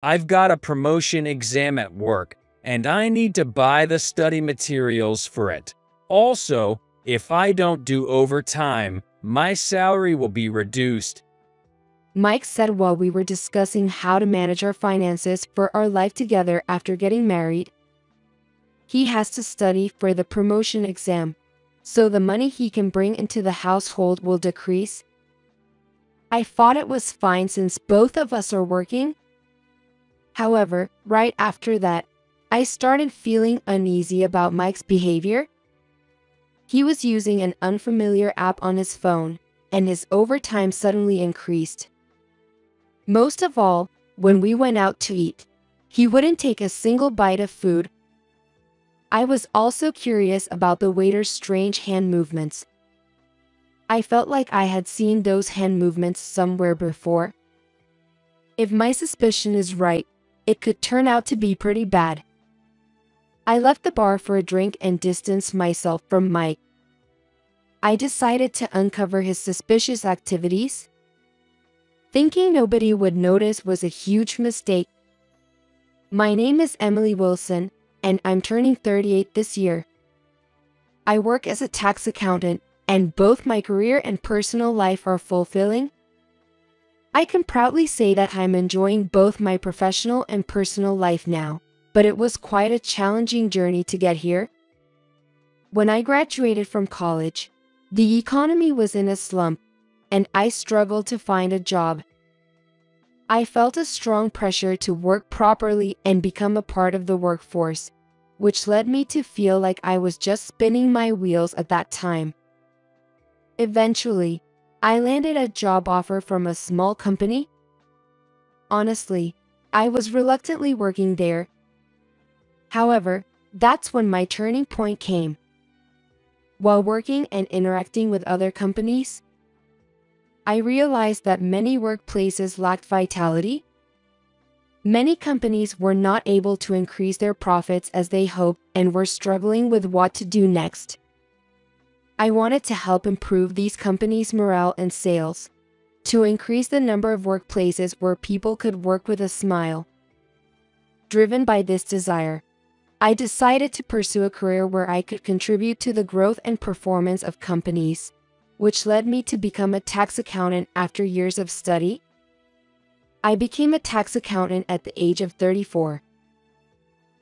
I've got a promotion exam at work, and I need to buy the study materials for it. Also, if I don't do overtime, my salary will be reduced. Mike said while we were discussing how to manage our finances for our life together after getting married. He has to study for the promotion exam, so the money he can bring into the household will decrease. I thought it was fine since both of us are working. However, right after that, I started feeling uneasy about Mike's behavior. He was using an unfamiliar app on his phone, and his overtime suddenly increased. Most of all, when we went out to eat, he wouldn't take a single bite of food. I was also curious about the waiter's strange hand movements. I felt like I had seen those hand movements somewhere before. If my suspicion is right, it could turn out to be pretty bad. I left the bar for a drink and distanced myself from Mike. I decided to uncover his suspicious activities. Thinking nobody would notice was a huge mistake. My name is Emily Wilson, and I'm turning 38 this year. I work as a tax accountant, and both my career and personal life are fulfilling. I can proudly say that I'm enjoying both my professional and personal life now, but it was quite a challenging journey to get here. When I graduated from college, the economy was in a slump, and I struggled to find a job. I felt a strong pressure to work properly and become a part of the workforce, which led me to feel like I was just spinning my wheels at that time. Eventually, I landed a job offer from a small company. Honestly, I was reluctantly working there. However, that's when my turning point came. While working and interacting with other companies, I realized that many workplaces lacked vitality. Many companies were not able to increase their profits as they hoped and were struggling with what to do next. I wanted to help improve these companies' morale and sales, to increase the number of workplaces where people could work with a smile. Driven by this desire, I decided to pursue a career where I could contribute to the growth and performance of companies, which led me to become a tax accountant after years of study. I became a tax accountant at the age of 34.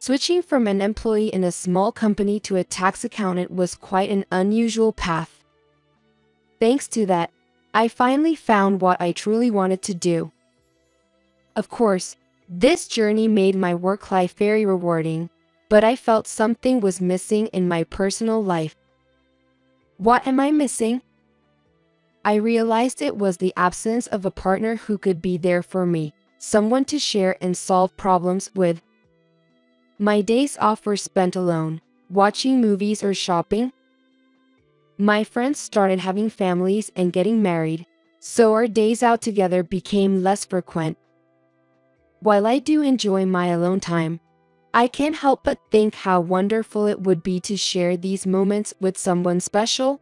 Switching from an employee in a small company to a tax accountant was quite an unusual path. Thanks to that, I finally found what I truly wanted to do. Of course, this journey made my work life very rewarding, but I felt something was missing in my personal life. What am I missing? I realized it was the absence of a partner who could be there for me, someone to share and solve problems with. My days off were spent alone, watching movies or shopping. My friends started having families and getting married, so our days out together became less frequent. While I do enjoy my alone time, I can't help but think how wonderful it would be to share these moments with someone special.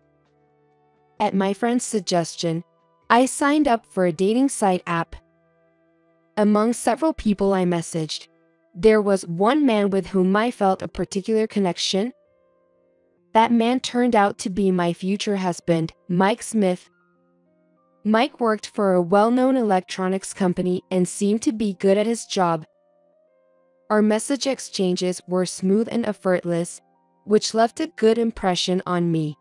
At my friend's suggestion, I signed up for a dating site app. Among several people I messaged, there was one man with whom I felt a particular connection. That man turned out to be my future husband, Mike Smith. Mike worked for a well-known electronics company and seemed to be good at his job. Our message exchanges were smooth and effortless, which left a good impression on me.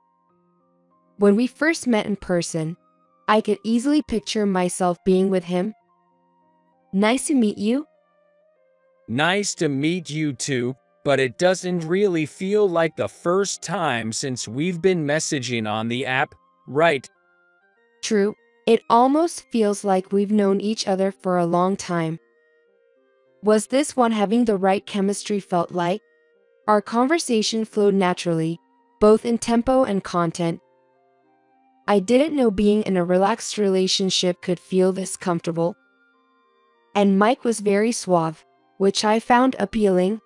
When we first met in person, I could easily picture myself being with him. Nice to meet you. Nice to meet you too, but it doesn't really feel like the first time since we've been messaging on the app, right? True, it almost feels like we've known each other for a long time. Was this what having the right chemistry felt like? Our conversation flowed naturally, both in tempo and content. I didn't know being in a relaxed relationship could feel this comfortable. And Mike was very suave, which I found appealing.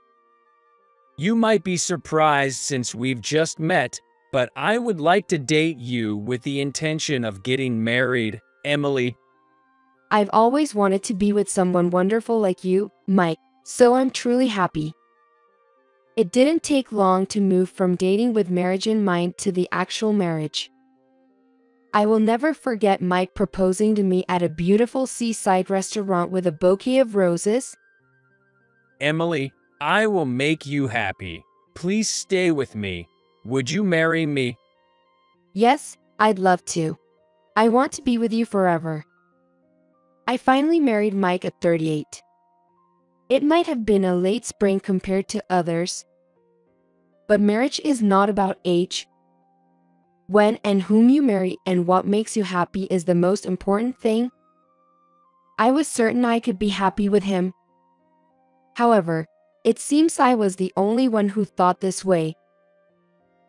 You might be surprised since we've just met, but I would like to date you with the intention of getting married, Emily. I've always wanted to be with someone wonderful like you, Mike, so I'm truly happy. It didn't take long to move from dating with marriage in mind to the actual marriage. I will never forget Mike proposing to me at a beautiful seaside restaurant with a bouquet of roses. Emily, I will make you happy. Please stay with me. Would you marry me? Yes, I'd love to. I want to be with you forever. I finally married Mike at 38. It might have been a late spring compared to others, but marriage is not about age. When and whom you marry and what makes you happy is the most important thing. I was certain I could be happy with him. However, it seems I was the only one who thought this way.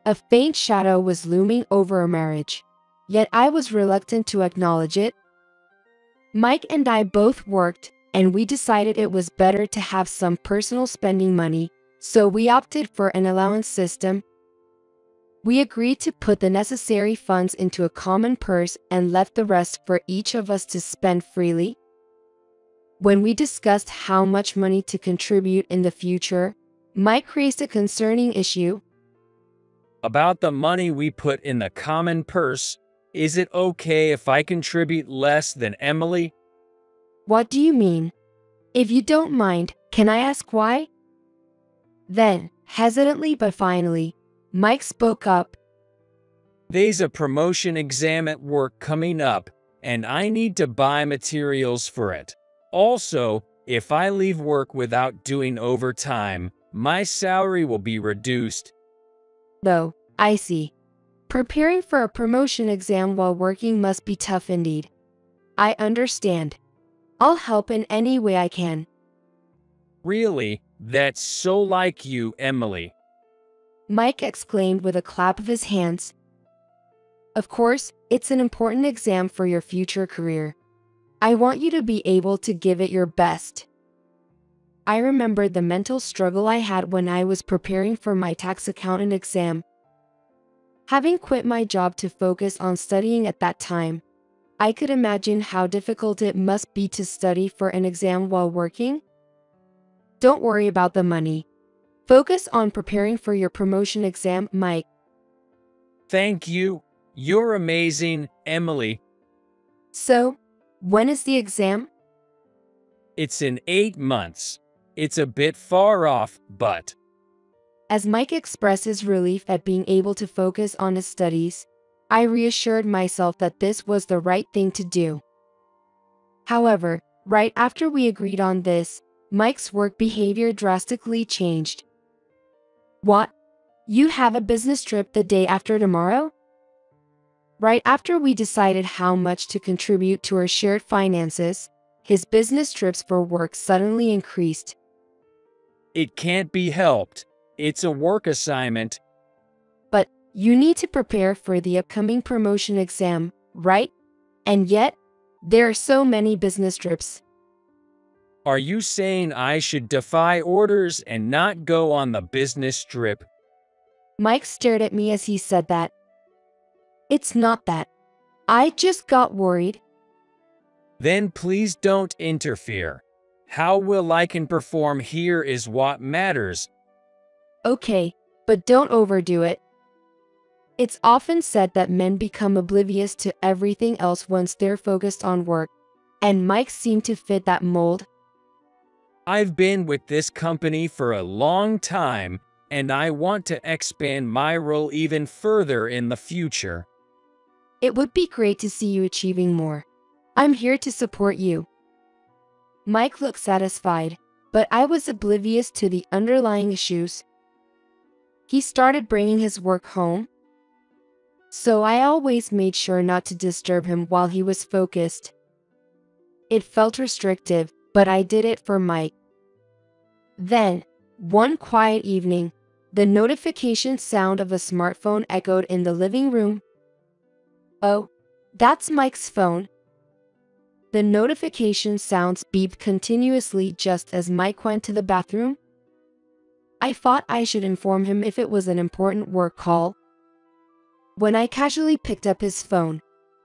A faint shadow was looming over our marriage, yet I was reluctant to acknowledge it. Mike and I both worked, and we decided it was better to have some personal spending money, so we opted for an allowance system. We agreed to put the necessary funds into a common purse and left the rest for each of us to spend freely. When we discussed how much money to contribute in the future, Mike raised a concerning issue. About the money we put in the common purse, is it okay if I contribute less than Emily? What do you mean? If you don't mind, can I ask why? Then, hesitantly but finally, Mike spoke up. There's a promotion exam at work coming up, and I need to buy materials for it. Also, if I leave work without doing overtime, my salary will be reduced. Though, I see. Preparing for a promotion exam while working must be tough indeed. I understand. I'll help in any way I can. Really? That's so like you, Emily. Mike exclaimed with a clap of his hands. Of course, it's an important exam for your future career. I want you to be able to give it your best. I remembered the mental struggle I had when I was preparing for my tax accountant exam. Having quit my job to focus on studying at that time, I could imagine how difficult it must be to study for an exam while working. Don't worry about the money. Focus on preparing for your promotion exam, Mike. Thank you. You're amazing, Emily. So, when is the exam? It's in 8 months. It's a bit far off, but... As Mike expressed his relief at being able to focus on his studies, I reassured myself that this was the right thing to do. However, right after we agreed on this, Mike's work behavior drastically changed. What? You have a business trip the day after tomorrow? Right after we decided how much to contribute to our shared finances, his business trips for work suddenly increased. It can't be helped. It's a work assignment. But you need to prepare for the upcoming promotion exam, right? And yet, there are so many business trips. Are you saying I should defy orders and not go on the business trip? Mike stared at me as he said that. It's not that. I just got worried. Then please don't interfere. How well I can perform here is what matters. Okay, but don't overdo it. It's often said that men become oblivious to everything else once they're focused on work, and Mike seemed to fit that mold. I've been with this company for a long time, and I want to expand my role even further in the future. It would be great to see you achieving more. I'm here to support you. Mike looked satisfied, but I was oblivious to the underlying issues. He started bringing his work home, so I always made sure not to disturb him while he was focused. It felt restrictive, but I did it for Mike. Then, one quiet evening, the notification sound of a smartphone echoed in the living room. Oh, that's Mike's phone. The notification sounds beeped continuously just as Mike went to the bathroom. I thought I should inform him if it was an important work call. When I casually picked up his phone,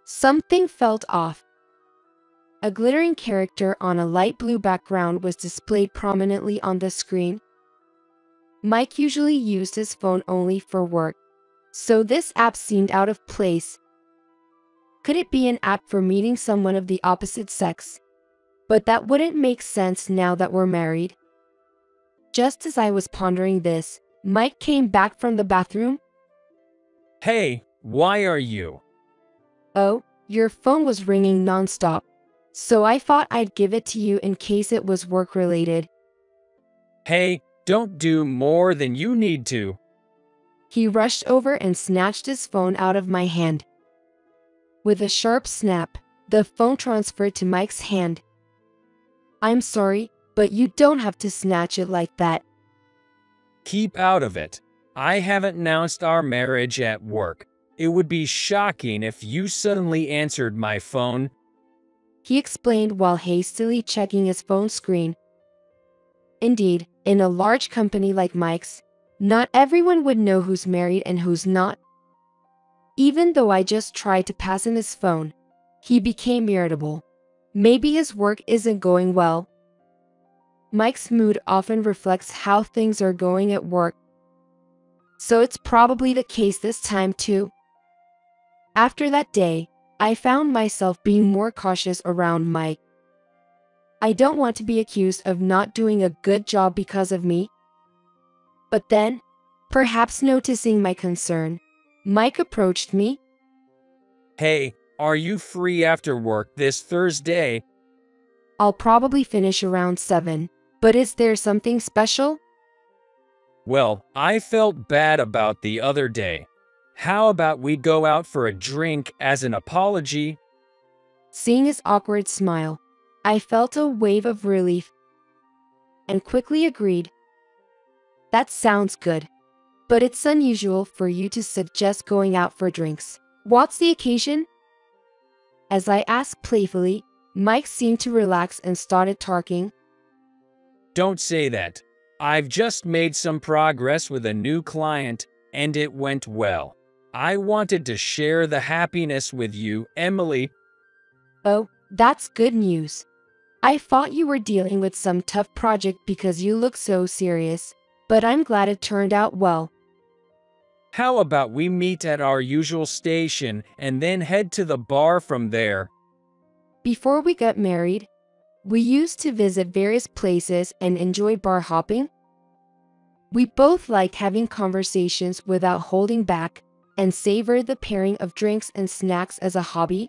something felt off. A glittering character on a light blue background was displayed prominently on the screen. Mike usually used his phone only for work, so this app seemed out of place. Could it be an app for meeting someone of the opposite sex? But that wouldn't make sense now that we're married. Just as I was pondering this, Mike came back from the bathroom. Hey, why are you? Oh, your phone was ringing nonstop, so I thought I'd give it to you in case it was work-related. Hey, don't do more than you need to. He rushed over and snatched his phone out of my hand. With a sharp snap, the phone transferred to Mike's hand. I'm sorry, but you don't have to snatch it like that. Keep out of it. I haven't announced our marriage at work. It would be shocking if you suddenly answered my phone. He explained while hastily checking his phone screen. Indeed, in a large company like Mike's, not everyone would know who's married and who's not. Even though I just tried to pass him his phone, he became irritable. Maybe his work isn't going well. Mike's mood often reflects how things are going at work, so it's probably the case this time too. After that day, I found myself being more cautious around Mike. I don't want to be accused of not doing a good job because of me. But then, perhaps noticing my concern, Mike approached me. Hey, are you free after work this Thursday? I'll probably finish around 7, but is there something special? Well, I felt bad about the other day. How about we go out for a drink as an apology? Seeing his awkward smile, I felt a wave of relief and quickly agreed. That sounds good, but it's unusual for you to suggest going out for drinks. What's the occasion? As I asked playfully, Mike seemed to relax and started talking. Don't say that. I've just made some progress with a new client, and it went well. I wanted to share the happiness with you, Emily. Oh, that's good news. I thought you were dealing with some tough project because you look so serious, but I'm glad it turned out well. How about we meet at our usual station and then head to the bar from there? Before we got married, we used to visit various places and enjoy bar hopping. We both like having conversations without holding back and savor the pairing of drinks and snacks as a hobby.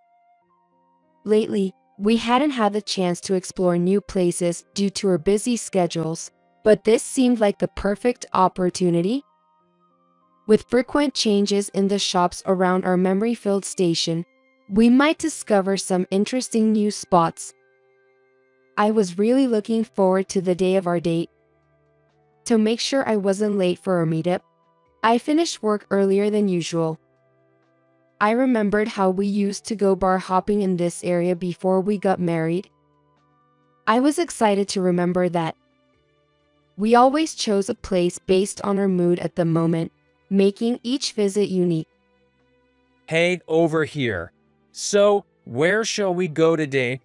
Lately, we hadn't had the chance to explore new places due to our busy schedules, but this seemed like the perfect opportunity. With frequent changes in the shops around our memory-filled station, we might discover some interesting new spots. I was really looking forward to the day of our date. To make sure I wasn't late for our meetup, I finished work earlier than usual. I remembered how we used to go bar hopping in this area before we got married. I was excited to remember that. We always chose a place based on our mood at the moment, making each visit unique. Hey, over here. So, where shall we go today?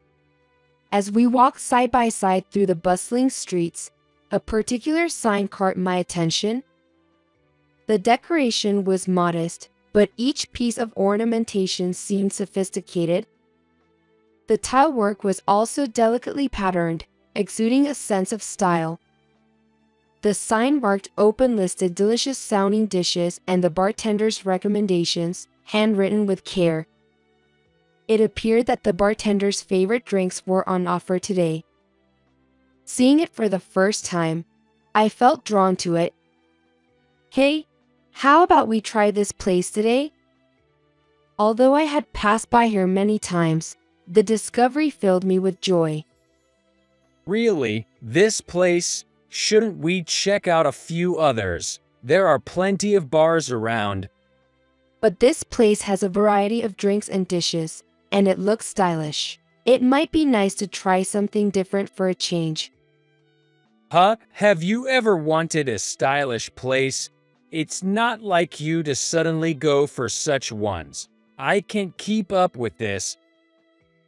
As we walked side by side through the bustling streets, a particular sign caught my attention. The decoration was modest, but each piece of ornamentation seemed sophisticated. The tile work was also delicately patterned, exuding a sense of style. The sign marked open-listed delicious-sounding dishes and the bartender's recommendations, handwritten with care. It appeared that the bartender's favorite drinks were on offer today. Seeing it for the first time, I felt drawn to it. Hey, how about we try this place today? Although I had passed by here many times, the discovery filled me with joy. Really? This place? Shouldn't we check out a few others? There are plenty of bars around. But this place has a variety of drinks and dishes, and it looks stylish. It might be nice to try something different for a change. Huh? Have you ever wanted a stylish place? It's not like you to suddenly go for such ones. I can't keep up with this.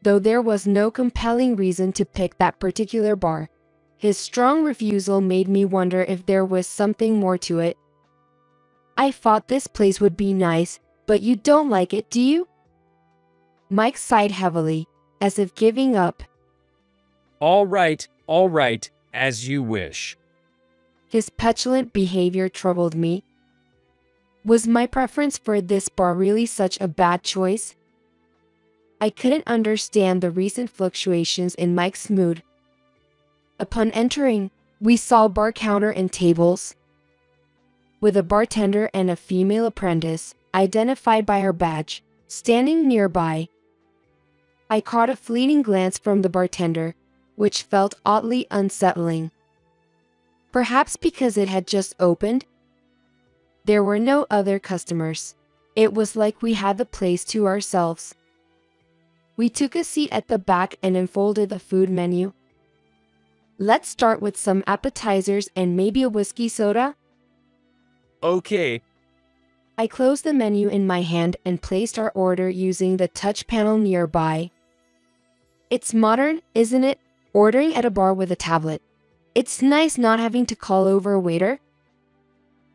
though there was no compelling reason to pick that particular bar. His strong refusal made me wonder if there was something more to it. I thought this place would be nice, but you don't like it, do you? Mike sighed heavily, as if giving up. All right, as you wish. His petulant behavior troubled me. Was my preference for this bar really such a bad choice? I couldn't understand the recent fluctuations in Mike's mood. Upon entering, we saw a bar counter and tables, with a bartender and a female apprentice, identified by her badge, standing nearby. I caught a fleeting glance from the bartender, which felt oddly unsettling. Perhaps because it had just opened? There were no other customers. It was like we had the place to ourselves. We took a seat at the back and unfolded the food menu. Let's start with some appetizers and maybe a whiskey soda. Okay. I closed the menu in my hand and placed our order using the touch panel nearby. It's modern, isn't it? Ordering at a bar with a tablet. It's nice not having to call over a waiter.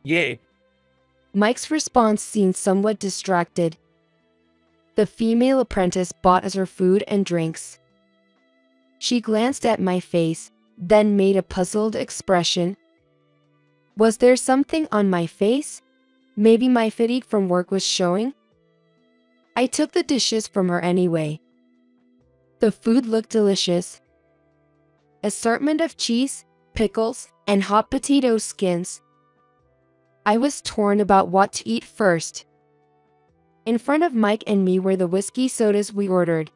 Yay. Mike's response seemed somewhat distracted. The female apprentice bought us her food and drinks. She glanced at my face, then made a puzzled expression. Was there something on my face? Maybe my fatigue from work was showing? I took the dishes from her anyway. The food looked delicious. Assortment of cheese, pickles, and hot potato skins. I was torn about what to eat first. In front of Mike and me were the whiskey sodas we ordered.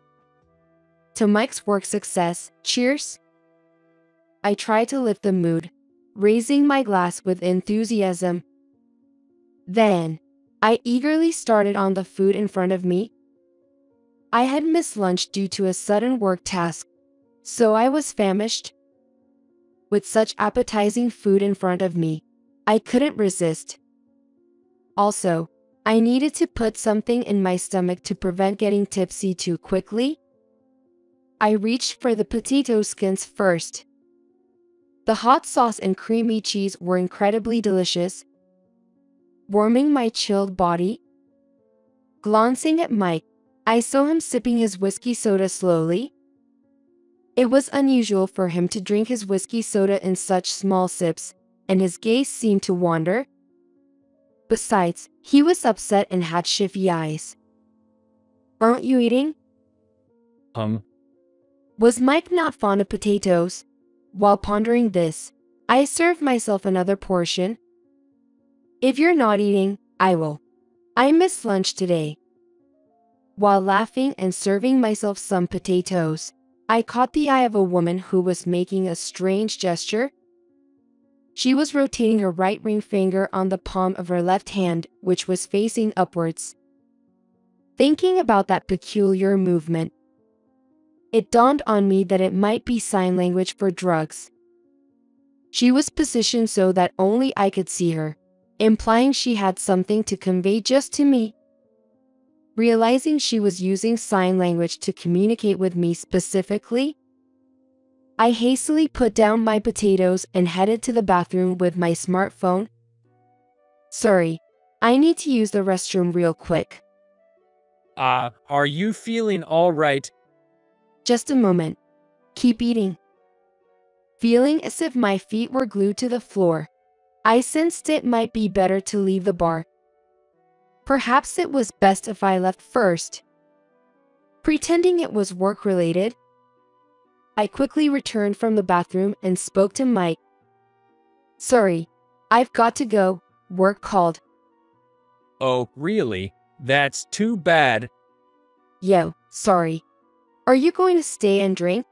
To Mike's work success, cheers! I tried to lift the mood, raising my glass with enthusiasm. Then, I eagerly started on the food in front of me. I had missed lunch due to a sudden work task, so I was famished. With such appetizing food in front of me, I couldn't resist. Also, I needed to put something in my stomach to prevent getting tipsy too quickly. I reached for the potato skins first. The hot sauce and creamy cheese were incredibly delicious, warming my chilled body. Glancing at Mike, I saw him sipping his whiskey soda slowly. It was unusual for him to drink his whiskey soda in such small sips, and his gaze seemed to wander. Besides, he was upset and had shifty eyes. Aren't you eating? Was Mike not fond of potatoes? While pondering this, I served myself another portion. If you're not eating, I will. I missed lunch today. While laughing and serving myself some potatoes, I caught the eye of a woman who was making a strange gesture. She was rotating her right ring finger on the palm of her left hand, which was facing upwards. Thinking about that peculiar movement, it dawned on me that it might be sign language for drugs. She was positioned so that only I could see her, implying she had something to convey just to me. Realizing she was using sign language to communicate with me specifically, I hastily put down my potatoes and headed to the bathroom with my smartphone. Sorry, I need to use the restroom real quick. Are you feeling all right? Just a moment. Keep eating. Feeling as if my feet were glued to the floor, I sensed it might be better to leave the bar. Perhaps it was best if I left first. Pretending it was work-related, I quickly returned from the bathroom and spoke to Mike. Sorry, I've got to go. Work called. Oh, really? That's too bad. Yo, sorry. Are you going to stay and drink?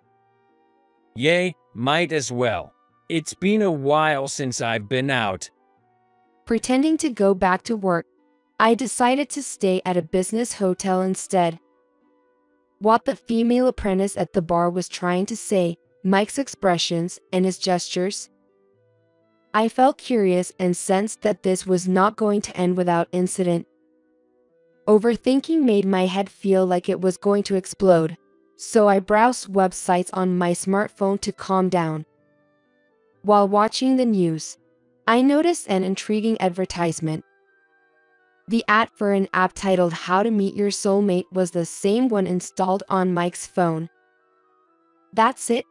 Yay, might as well. It's been a while since I've been out. Pretending to go back to work, I decided to stay at a business hotel instead. What the female apprentice at the bar was trying to say, Mike's expressions and his gestures, I felt curious and sensed that this was not going to end without incident. Overthinking made my head feel like it was going to explode. so I browsed websites on my smartphone to calm down. While watching the news, I noticed an intriguing advertisement. The ad for an app titled How to Meet Your Soulmate was the same one installed on Mike's phone. That's it.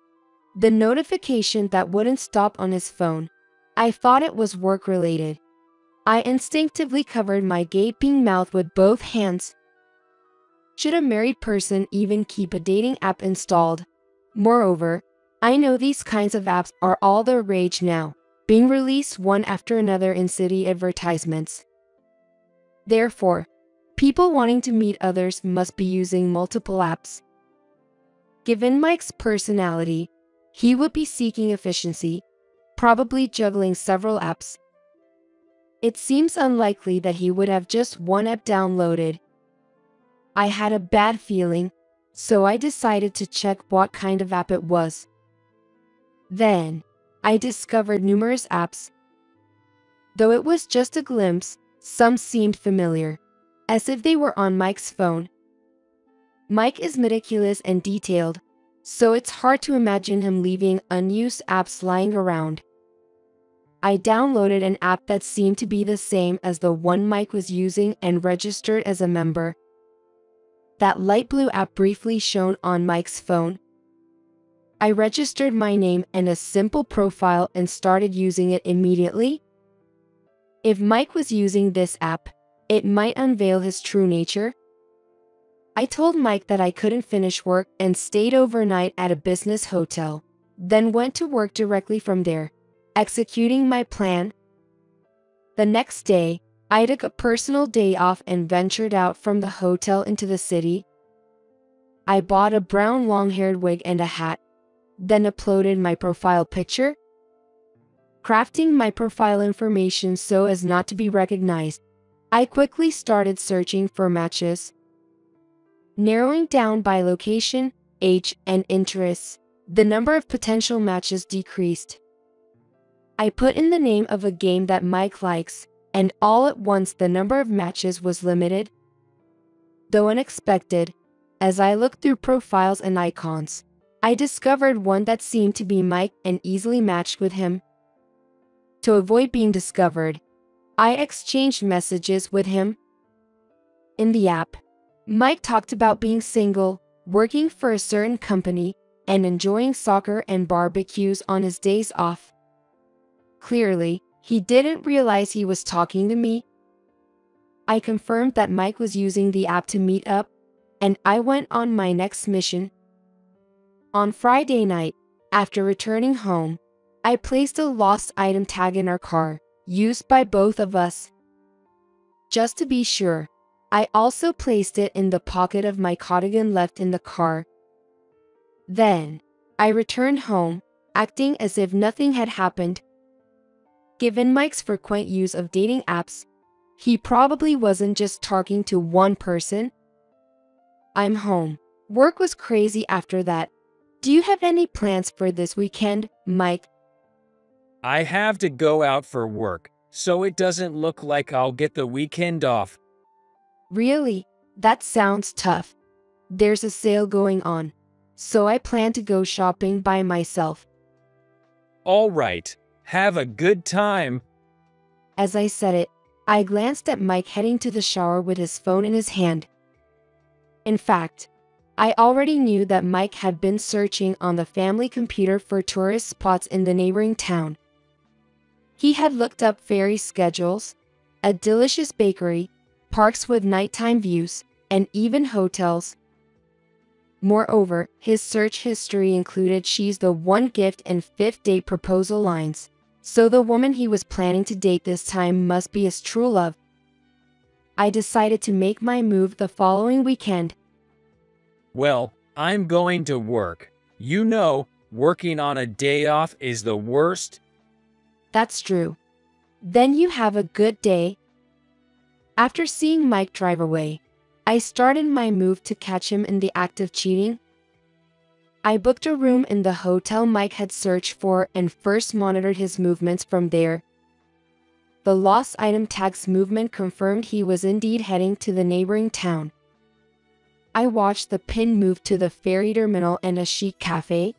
The notification that wouldn't stop on his phone. I thought it was work-related. I instinctively covered my gaping mouth with both hands. Should a married person even keep a dating app installed? Moreover, I know these kinds of apps are all the rage now, being released one after another in city advertisements. Therefore, people wanting to meet others must be using multiple apps. Given Mike's personality, he would be seeking efficiency, probably juggling several apps. It seems unlikely that he would have just one app downloaded. I had a bad feeling, so I decided to check what kind of app it was. Then, I discovered numerous apps. Though it was just a glimpse, some seemed familiar, as if they were on Mike's phone. Mike is meticulous and detailed, so it's hard to imagine him leaving unused apps lying around. I downloaded an app that seemed to be the same as the one Mike was using and registered as a member. That light blue app briefly shone on Mike's phone. I registered my name and a simple profile and started using it immediately. If Mike was using this app, it might unveil his true nature. I told Mike that I couldn't finish work and stayed overnight at a business hotel, then went to work directly from there, executing my plan. The next day, I took a personal day off and ventured out from the hotel into the city. I bought a brown long-haired wig and a hat, then uploaded my profile picture. Crafting my profile information so as not to be recognized, I quickly started searching for matches. Narrowing down by location, age, and interests, the number of potential matches decreased. I put in the name of a game that Mike likes, and all at once the number of matches was limited. Though unexpected, as I looked through profiles and icons, I discovered one that seemed to be Mike and easily matched with him. To avoid being discovered, I exchanged messages with him. In the app, Mike talked about being single, working for a certain company, and enjoying soccer and barbecues on his days off. Clearly, he didn't realize he was talking to me. I confirmed that Mike was using the app to meet up, and I went on my next mission. On Friday night, after returning home, I placed a lost item tag in our car, used by both of us. Just to be sure, I also placed it in the pocket of my cardigan left in the car. Then, I returned home, acting as if nothing had happened. Given Mike's frequent use of dating apps, he probably wasn't just talking to one person. I'm home. Work was crazy after that. Do you have any plans for this weekend, Mike? I have to go out for work, so it doesn't look like I'll get the weekend off. Really? That sounds tough. There's a sale going on, so I plan to go shopping by myself. All right, have a good time. As I said it, I glanced at Mike heading to the shower with his phone in his hand. In fact, I already knew that Mike had been searching on the family computer for tourist spots in the neighboring town. He had looked up ferry schedules, a delicious bakery, parks with nighttime views, and even hotels. Moreover, his search history included "she's the one" gift and fifth date proposal lines, so the woman he was planning to date this time must be his true love. I decided to make my move the following weekend. Well, I'm going to work. You know, working on a day off is the worst. That's true. Then you have a good day. After seeing Mike drive away, I started my move to catch him in the act of cheating. I booked a room in the hotel Mike had searched for and first monitored his movements from there. The lost item tag's movement confirmed he was indeed heading to the neighboring town. I watched the pin move to the ferry terminal and a chic cafe.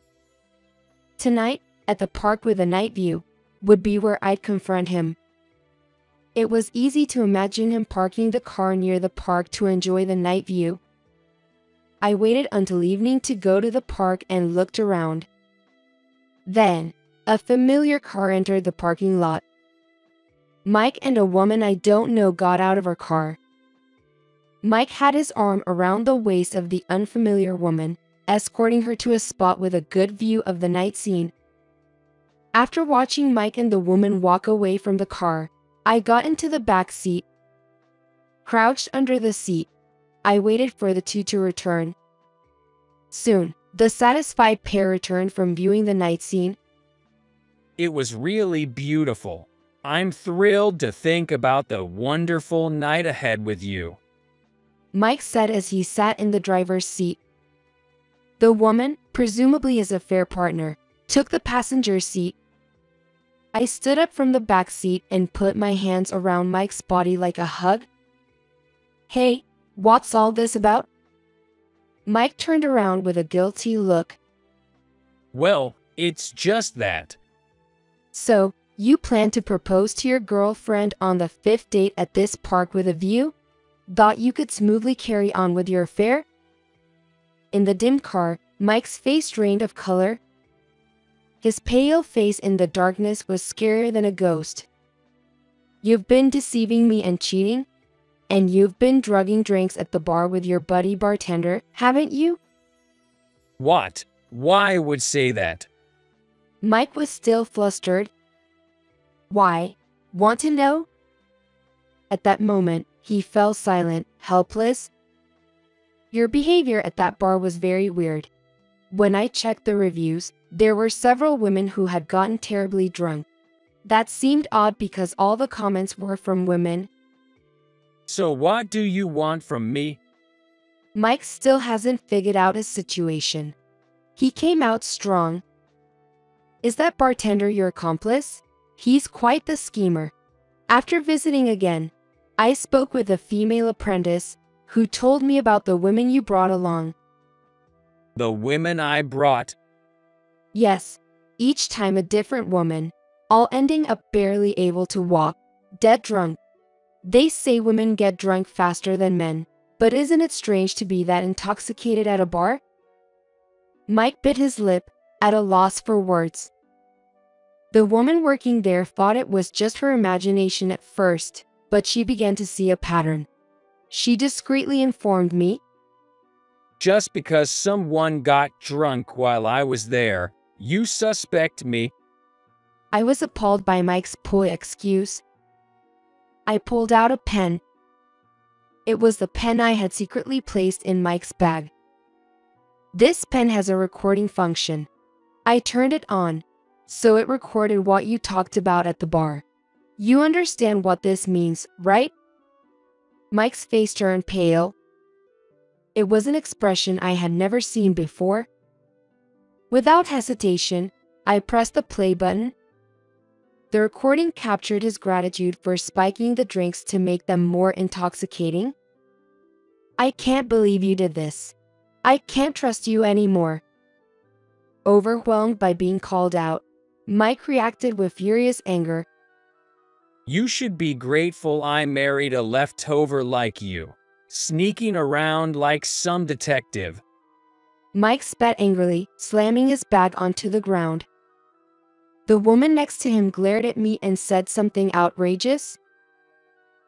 Tonight, at the park with a night view, would be where I'd confront him. It was easy to imagine him parking the car near the park to enjoy the night view. I waited until evening to go to the park and looked around. Then, a familiar car entered the parking lot. Mike and a woman I don't know got out of her car. Mike had his arm around the waist of the unfamiliar woman, escorting her to a spot with a good view of the night scene. After watching Mike and the woman walk away from the car, I got into the back seat. Crouched under the seat, I waited for the two to return. Soon, the satisfied pair returned from viewing the night scene. It was really beautiful. I'm thrilled to think about the wonderful night ahead with you, Mike said as he sat in the driver's seat. The woman, presumably his affair partner, took the passenger seat. I stood up from the back seat and put my hands around Mike's body like a hug. Hey, what's all this about? Mike turned around with a guilty look. Well, it's just that. So, you plan to propose to your girlfriend on the 5th date at this park with a view? Thought you could smoothly carry on with your affair? In the dim car, Mike's face drained of color. His pale face in the darkness was scarier than a ghost. You've been deceiving me and cheating? And you've been drugging drinks at the bar with your buddy bartender, haven't you? What? Why would say that? Mike was still flustered. Why? Want to know? At that moment, he fell silent, helpless. Your behavior at that bar was very weird. When I checked the reviews, there were several women who had gotten terribly drunk. That seemed odd because all the comments were from women. So what do you want from me? Mike still hasn't figured out his situation. He came out strong. Is that bartender your accomplice? He's quite the schemer. After visiting again, I spoke with a female apprentice who told me about the women you brought along. The women I brought? Yes, each time a different woman, all ending up barely able to walk, dead drunk. They say women get drunk faster than men, but isn't it strange to be that intoxicated at a bar? Mike bit his lip, at a loss for words. The woman working there thought it was just her imagination at first, but she began to see a pattern. She discreetly informed me. Just because someone got drunk while I was there, you suspect me? I was appalled by Mike's poor excuse. I pulled out a pen. It was the pen I had secretly placed in Mike's bag. This pen has a recording function. I turned it on, so it recorded what you talked about at the bar. You understand what this means, right? Mike's face turned pale. It was an expression I had never seen before. Without hesitation, I pressed the play button. The recording captured his gratitude for spiking the drinks to make them more intoxicating. I can't believe you did this. I can't trust you anymore. Overwhelmed by being called out, Mike reacted with furious anger. You should be grateful I married a leftover like you, sneaking around like some detective. Mike spat angrily, slamming his bag onto the ground. The woman next to him glared at me and said something outrageous.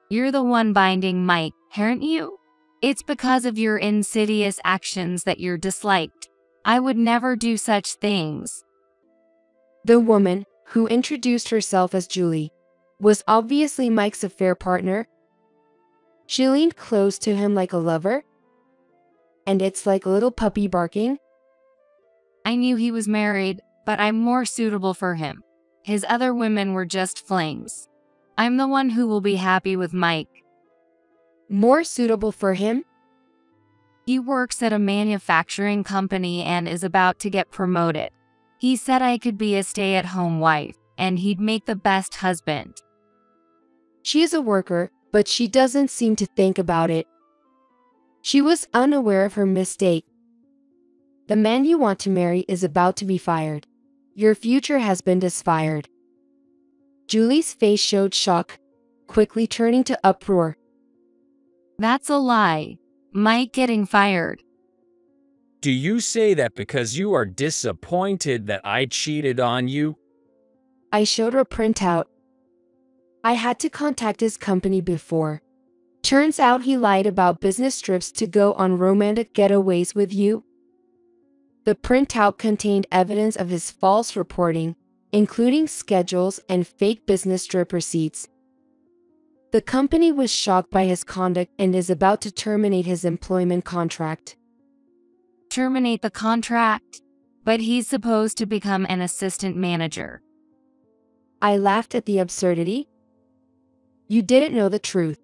You're the one binding Mike, aren't you? It's because of your insidious actions that you're disliked. I would never do such things. The woman, who introduced herself as Julie, was obviously Mike's affair partner. She leaned close to him like a lover. And it's like a little puppy barking. I knew he was married, but I'm more suitable for him. His other women were just flings. I'm the one who will be happy with Mike. More suitable for him? He works at a manufacturing company and is about to get promoted. He said I could be a stay-at-home wife, and he'd make the best husband. She is a worker, but she doesn't seem to think about it. She was unaware of her mistake. The man you want to marry is about to be fired. Your future has been disfired. Julie's face showed shock, quickly turning to uproar. That's a lie. Mike getting fired. Do you say that because you are disappointed that I cheated on you? I showed her a printout. I had to contact his company before. Turns out he lied about business trips to go on romantic getaways with you. The printout contained evidence of his false reporting, including schedules and fake business trip receipts. The company was shocked by his conduct and is about to terminate his employment contract. Terminate the contract? But he's supposed to become an assistant manager. I laughed at the absurdity. You didn't know the truth.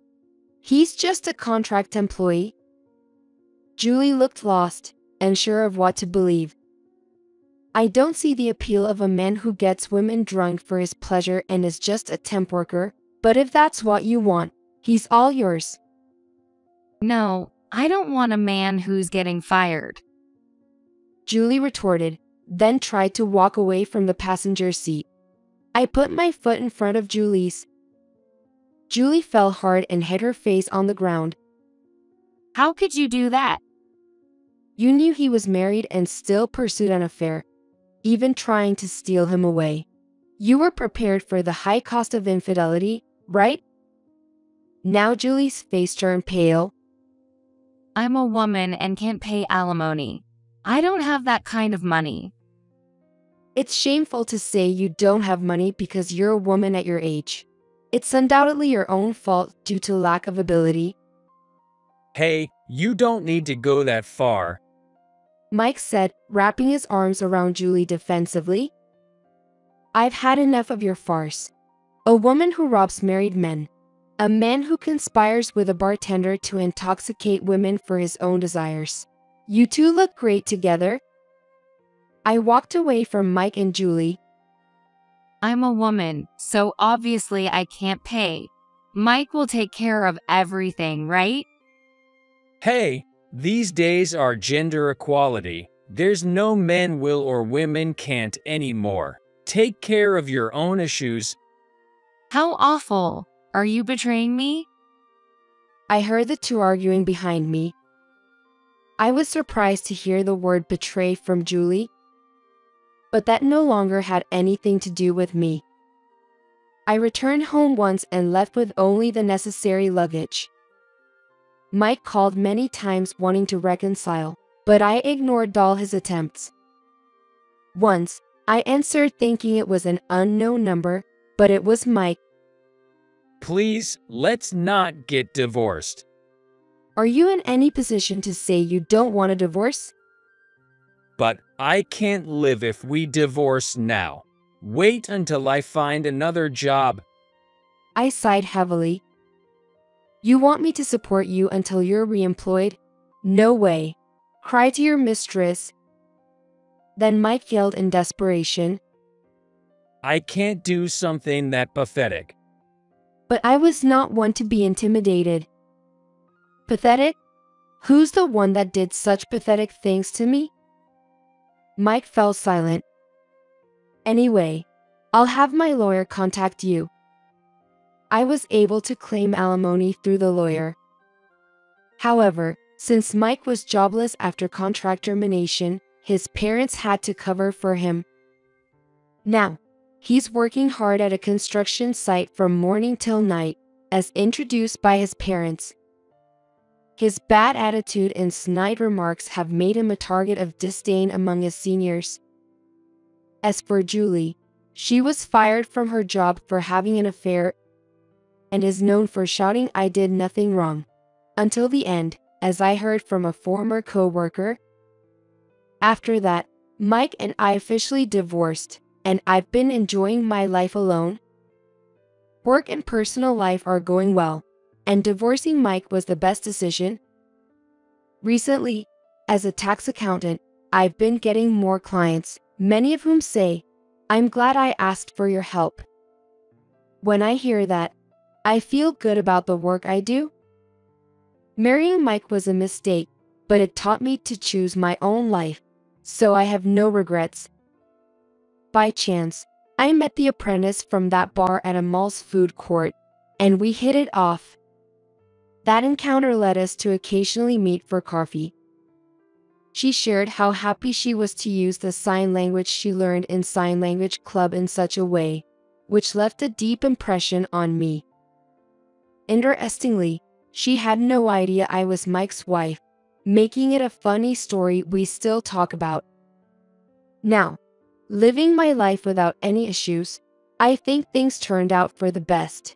He's just a contract employee. Julie looked lost, unsure of what to believe. I don't see the appeal of a man who gets women drunk for his pleasure and is just a temp worker, but if that's what you want, he's all yours. No, I don't want a man who's getting fired. Julie retorted, then tried to walk away from the passenger seat. I put my foot in front of Julie's. Julie fell hard and hit her face on the ground. How could you do that? You knew he was married and still pursued an affair, even trying to steal him away. You were prepared for the high cost of infidelity, right? Now Julie's face turned pale. I'm a woman and can't pay alimony. I don't have that kind of money. It's shameful to say you don't have money because you're a woman at your age. It's undoubtedly your own fault due to lack of ability. Hey, you don't need to go that far. Mike said, wrapping his arms around Julie defensively. I've had enough of your farce. A woman who robs married men. A man who conspires with a bartender to intoxicate women for his own desires. You two look great together. I walked away from Mike and Julie. I'm a woman, so obviously I can't pay. Mike will take care of everything, right? Hey, these days are gender equality. There's no men will or women can't anymore. Take care of your own issues. How awful. Are you betraying me? I heard the two arguing behind me. I was surprised to hear the word betray from Julie, but that no longer had anything to do with me. I returned home once and left with only the necessary luggage. Mike called many times wanting to reconcile, but I ignored all his attempts. Once, I answered thinking it was an unknown number, but it was Mike. Please, let's not get divorced. Are you in any position to say you don't want a divorce? But I can't live if we divorce now. Wait until I find another job. I sighed heavily. You want me to support you until you're reemployed? No way. Cry to your mistress. Then Mike yelled in desperation. I can't do something that pathetic. But I was not one to be intimidated. Pathetic? Who's the one that did such pathetic things to me? Mike fell silent. Anyway, I'll have my lawyer contact you. I was able to claim alimony through the lawyer. However, since Mike was jobless after contract termination, his parents had to cover for him. Now, he's working hard at a construction site from morning till night, as introduced by his parents. His bad attitude and snide remarks have made him a target of disdain among his seniors. As for Julie, she was fired from her job for having an affair and is known for shouting "I did nothing wrong" until the end, as I heard from a former co-worker. After that, Mike and I officially divorced, and I've been enjoying my life alone. Work and personal life are going well, and divorcing Mike was the best decision. Recently, as a tax accountant, I've been getting more clients, many of whom say, "I'm glad I asked for your help." When I hear that, I feel good about the work I do. Marrying Mike was a mistake, but it taught me to choose my own life, so I have no regrets. By chance, I met the apprentice from that bar at a mall's food court, and we hit it off. That encounter led us to occasionally meet for coffee. She shared how happy she was to use the sign language she learned in Sign Language Club in such a way, which left a deep impression on me. Interestingly, she had no idea I was Mike's wife, making it a funny story we still talk about. Now, living my life without any issues, I think things turned out for the best.